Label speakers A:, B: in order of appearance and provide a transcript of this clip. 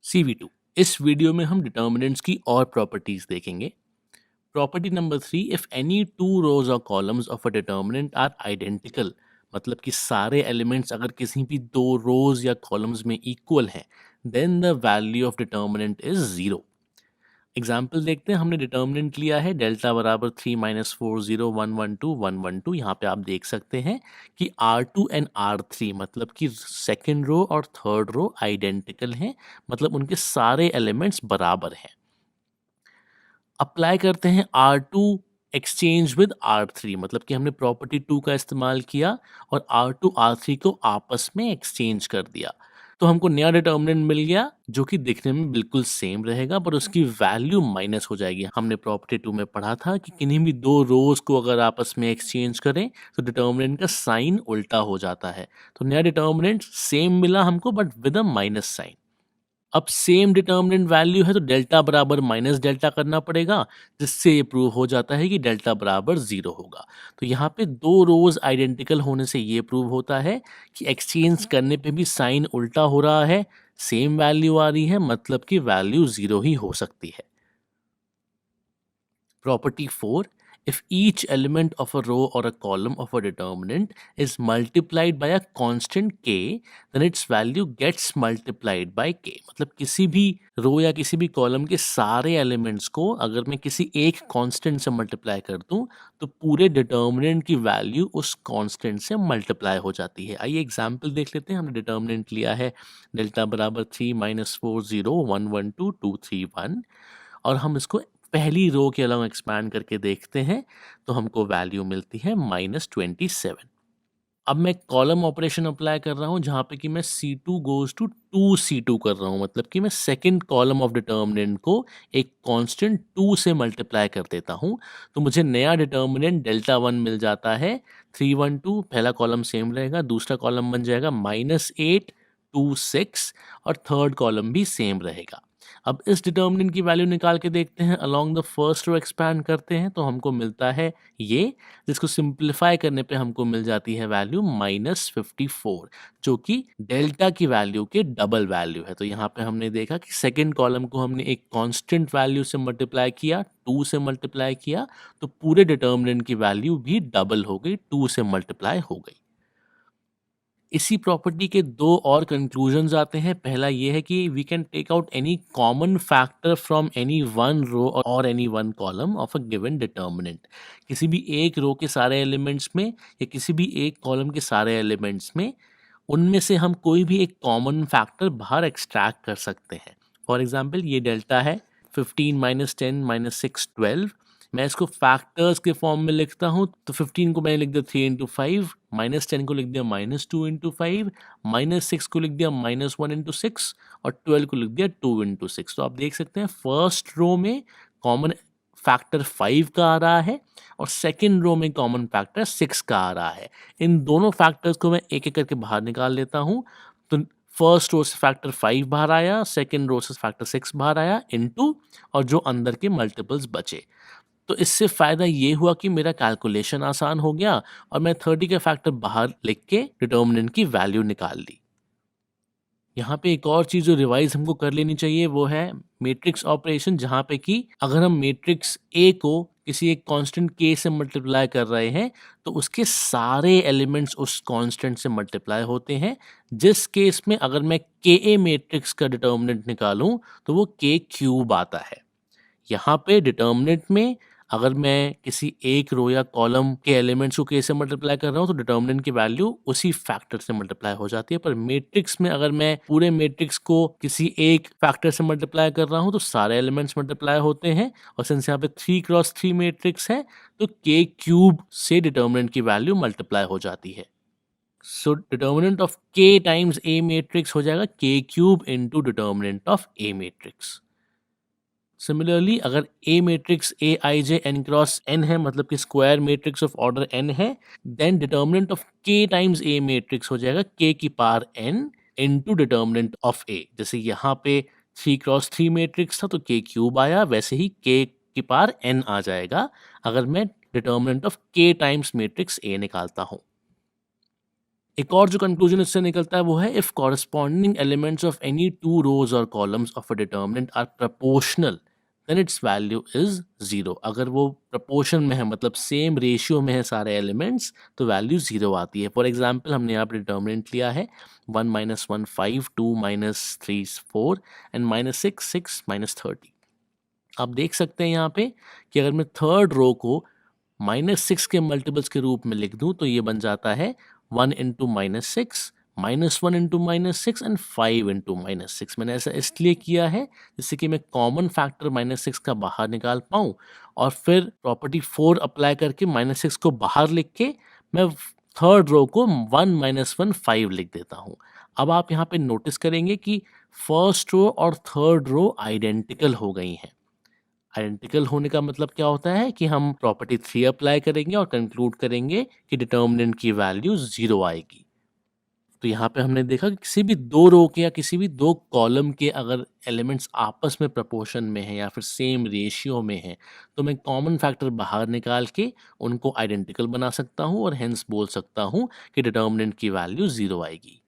A: CV2। इस वीडियो में हम डिटर्मिनेंट्स की और प्रॉपर्टीज देखेंगे। Property number 3, if any two rows और columns of a determinant are identical, मतलब कि सारे एलिमेंट्स अगर किसी भी दो रोज या कॉलम्स में इक्वल हैं, then the value of determinant is zero. Example देखते हैं। हमने डिटर्मिनेंट लिया है डेल्टा बराबर 3 - 4 0 1 1 2 1 1 2। यहाँ पे आप देख सकते हैं कि R2 एंड R3 मतलब कि सेकेंड रो और थर्ड रो आइडेंटिकल हैं, मतलब उनके सारे एलिमेंट्स बराबर हैं। अप्लाई करते हैं R2 एक्सचेंज विद R3, मतलब कि हमने प्रॉपर्टी 2 का इस्तेमाल किया और R2 R3 को आपस में एक्सचेंज कर दिया, तो हमको नया डिटर्मिनेंट मिल गया जो कि दिखने में बिल्कुल सेम रहेगा, पर उसकी वैल्यू माइनस हो जाएगी। हमने प्रॉपर्टी 2 में पढ़ा था कि किन्हीं भी दो रोज को अगर आपस में एक्सचेंज करें तो डिटर्मिनेंट का साइन उल्टा हो जाता है। तो नया डिटर्मिनेंट सेम मिला हमको but with a minus sign. अब सेम डिटर्मिनेंट वैल्यू है तो डेल्टा बराबर माइनस डेल्टा करना पड़ेगा, जिससे ये प्रूव हो जाता है कि डेल्टा बराबर जीरो होगा। तो यहाँ पे दो रोज आइडेंटिकल होने से ये प्रूव होता है कि एक्सचेंज करने पे भी साइन उल्टा हो रहा है, सेम वैल्यू आ रही है, मतलब कि वैल्यू जीरो ही हो सकती है। Property 4, if each element of a row or a column of a determinant is multiplied by a constant k, then its value gets multiplied by k। मतलब किसी भी रो या किसी भी कॉलम के सारे एलिमेंट्स को अगर मैं किसी एक कांस्टेंट से मल्टीप्लाई कर दूं तो पूरे डिटर्मिनेंट की वैल्यू उस कांस्टेंट से मल्टीप्लाई हो जाती है। आइए एग्जांपल देख लेते हैं। हमने डिटर्मिनेंट लिया है डेल्टा बराबर 3 - 4 0 1 1 2 2 3 1, और हम इसको पहली रो के अलग एक्सपैंड करके देखते हैं तो हमको वैल्यू मिलती है -27। अब मैं कॉलम ऑपरेशन अप्लाई कर रहा हूँ जहाँ पे कि मैं C2 गोज टू 2C2 कर रहा हूँ, मतलब कि मैं सेकंड कॉलम ऑफ डिटर्मिनेंट को एक कांस्टेंट 2 से मल्टीप्लाई कर देता हूँ, तो मुझे नया डिटर्मिनेंट डेल्टा 1 मिल जाता है 312। पहला कॉलम सेम रहेगा, दूसरा कॉलम बन जाएगा -8 2 6 और थर्ड कॉलम भी सेम रहेगा। अब इस डिटर्मिनेंट की वैल्यू निकाल के देखते हैं। Along the first row expand करते हैं तो हमको मिलता है ये, जिसको सिंप्लीफाई करने पे हमको मिल जाती है वैल्यू -54, जो कि डेल्टा की वैल्यू के डबल वैल्यू है। तो यहाँ पे हमने देखा कि सेकेंड कॉलम को हमने एक कांस्टेंट वैल्यू से मल्टीप्लाई किया, 2 से मल्टीप्लाई किया, तो पूरे डिटर्मिनेंट की वैल्यू भी डबल हो गई, 2 से मल्टीप्लाई हो गई। इसी प्रॉपर्टी के दो और कंक्लूजन्स आते हैं। पहला ये है कि we can take out any common factor from any one row और any one column of a given determinant. किसी भी एक रो के सारे एलिमेंट्स में या किसी भी एक कॉलम के सारे एलिमेंट्स में, उनमें से हम कोई भी एक कॉमन फैक्टर बाहर एक्सट्रैक्ट कर सकते हैं। फॉर एग्जाम्पल ये डेल्टा है 15 - 10 - 6 12। मैं इसको फैक्टर्स के फॉर्म में लिखता हूँ तो 15 को मैंने लिख दिया 3 इंटू 5, -10 को लिख दिया -2 इंटू 5, -6 को लिख दिया -1 इंटू 6 और 12 को लिख दिया 2 इंटू 6। तो आप देख सकते हैं फर्स्ट रो में कॉमन फैक्टर 5 का आ रहा है और सेकेंड रो में कॉमन फैक्टर 6 का आ रहा है। इन दोनों फैक्टर्स को मैं एक एक करके बाहर निकाल लेता हूँ। तो फर्स्ट रो से फैक्टर 5 बाहर आया, सेकेंड रो से फैक्टर 6 बाहर आया इनटू, और जो अंदर के मल्टीपल्स बचे। तो इससे फ़ायदा ये हुआ कि मेरा कैलकुलेशन आसान हो गया और मैं 30 का फैक्टर बाहर लिख के डिटर्मिनेंट की वैल्यू निकाल ली। यहाँ पे एक और चीज़ जो रिवाइज हमको कर लेनी चाहिए वो है मैट्रिक्स ऑपरेशन, जहाँ पे कि अगर हम मैट्रिक्स ए को किसी एक कांस्टेंट के से मल्टीप्लाई कर रहे हैं तो उसके सारे एलिमेंट्स उस कांस्टेंट से मल्टीप्लाई होते हैं। जिस केस में अगर मैं के ए मैट्रिक्स का डिटर्मिनेंट निकालूं तो वो के क्यूब आता है। यहाँ पे डिटर्मिनेंट में अगर मैं किसी एक रो या कॉलम के एलिमेंट्स को के से मल्टीप्लाई कर रहा हूँ तो डिटर्मिनेंट की वैल्यू उसी फैक्टर से मल्टीप्लाई हो जाती है। पर मैट्रिक्स में अगर मैं पूरे मैट्रिक्स को किसी एक फैक्टर से मल्टीप्लाई कर रहा हूँ तो सारे एलिमेंट्स मल्टीप्लाई होते हैं, और सिंस यहाँ पे 3 × 3 मैट्रिक्स है तो के क्यूब से डिटर्मिनेंट की वैल्यू मल्टीप्लाई हो जाती है। So determinant of K times A matrix हो जाएगा K cube into determinant of A matrix. Similarly अगर A matrix A I J N cross N है, मतलब कि square matrix of order N है, then determinant of K times A matrix हो जाएगा K की power N into determinant of A. जैसे यहाँ पे 3 × 3 मैट्रिक्स था तो के क्यूब आया, वैसे ही के की पावर एन आ जाएगा अगर मैं determinant of K times matrix A निकालता हूँ। एक और जो कंक्लूजन इससे निकलता है वो है, if corresponding elements of any two rows और columns of a determinant are proportional then its value is zero. अगर वो प्रपोर्शन में है, मतलब सेम रेशियो में है सारे एलिमेंट्स, तो वैल्यू जीरो आती है। फॉर एग्जाम्पल हमने यहाँ पर डिटर्मिनेंट लिया है 1 - 1 5, 2 - 3 4 एंड -6 6 -30। आप देख सकते हैं यहाँ पे कि अगर मैं थर्ड रो को -6 के मल्टीपल्स के रूप में लिख दूं तो ये बन जाता है 1 इंटू -6, -1 इंटू -6 एंड 5 इंटू -6। मैंने ऐसा इसलिए किया है जिससे कि मैं कॉमन फैक्टर -6 का बाहर निकाल पाऊं, और फिर प्रॉपर्टी 4 अप्लाई करके -6 को बाहर लिख के मैं थर्ड रो को 1 -1 5 लिख देता हूं। अब आप यहाँ पे नोटिस करेंगे कि फर्स्ट रो और थर्ड रो आइडेंटिकल हो गई हैं। आइडेंटिकल होने का मतलब क्या होता है कि हम प्रॉपर्टी 3 अप्लाई करेंगे और कंक्लूड करेंगे कि डिटर्मिनेंट की वैल्यू 0 आएगी। तो यहाँ पे हमने देखा कि किसी भी 2 रो के या किसी भी 2 कॉलम के अगर एलिमेंट्स आपस में प्रोपोर्शन में हैं या फिर सेम रेशियो में हैं, तो मैं कॉमन फैक्टर बाहर निकाल के उनको आइडेंटिकल बना सकता हूँ और हेंस बोल सकता हूँ कि डिटर्मिनेंट की वैल्यू 0 आएगी।